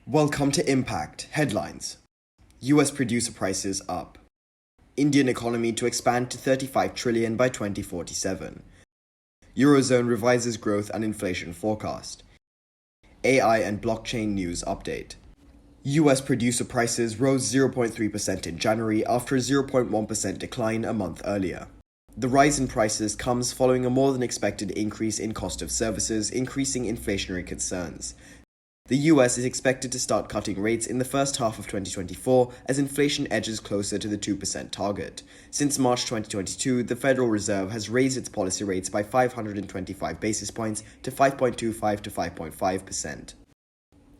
Welcome to Impact Headlines. US producer prices up. Indian economy to expand to 35 trillion by 2047. Eurozone revises growth and inflation forecast. AI and blockchain news update. US producer prices rose 0.3% in January after a 0.1% decline a month earlier. The rise in prices comes following a more than expected increase in cost of services, increasing inflationary concerns. The US is expected to start cutting rates in the first half of 2024 as inflation edges closer to the 2% target. Since March 2022, the Federal Reserve has raised its policy rates by 525 basis points to 5.25 to 5.5%.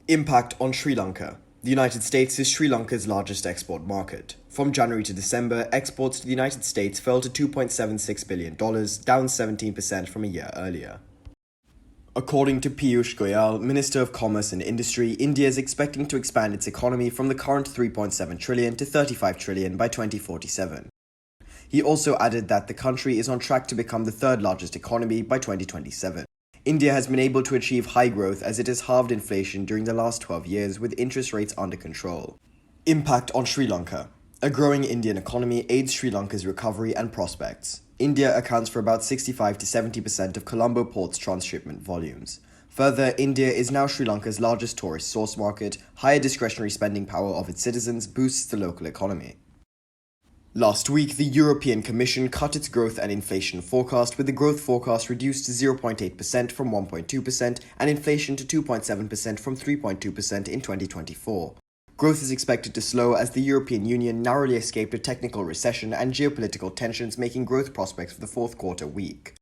Impact on Sri Lanka. The United States is Sri Lanka's largest export market. From January to December, exports to the United States fell to $2.76 billion, down 17% from a year earlier. According to Piyush Goyal, Minister of Commerce and Industry, India is expecting to expand its economy from the current 3.7 trillion to 35 trillion by 2047. He also added that the country is on track to become the third largest economy by 2027. India has been able to achieve high growth as it has halved inflation during the last 12 years with interest rates under control. Impact on Sri Lanka. A growing Indian economy aids Sri Lanka's recovery and prospects. India accounts for about 65 to 70% of Colombo Port's transshipment volumes. Further, India is now Sri Lanka's largest tourist source market. Higher discretionary spending power of its citizens boosts the local economy. Last week, the European Commission cut its growth and inflation forecast, with the growth forecast reduced to 0.8% from 1.2% and inflation to 2.7% from 3.2% in 2024. Growth is expected to slow as the European Union narrowly escaped a technical recession and geopolitical tensions, making growth prospects for the fourth quarter weak.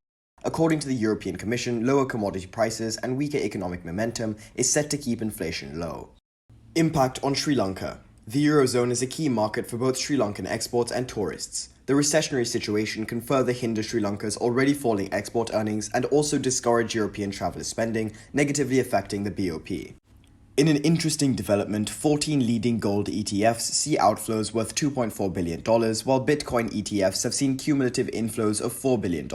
According to the European Commission, lower commodity prices and weaker economic momentum is set to keep inflation low. Impact on Sri Lanka. The Eurozone is a key market for both Sri Lankan exports and tourists. The recessionary situation can further hinder Sri Lanka's already falling export earnings and also discourage European traveller spending, negatively affecting the BOP. In an interesting development, 14 leading gold ETFs see outflows worth $2.4 billion, while Bitcoin ETFs have seen cumulative inflows of $4 billion.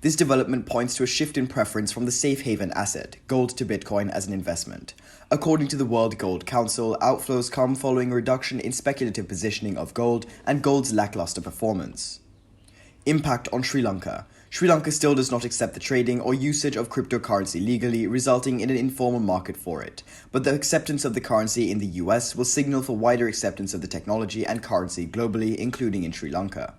This development points to a shift in preference from the safe haven asset, gold, to Bitcoin as an investment. According to the World Gold Council, outflows come following a reduction in speculative positioning of gold and gold's lackluster performance. Impact on Sri Lanka. Sri Lanka still does not accept the trading or usage of cryptocurrency legally, resulting in an informal market for it. But the acceptance of the currency in the US will signal for wider acceptance of the technology and currency globally, including in Sri Lanka.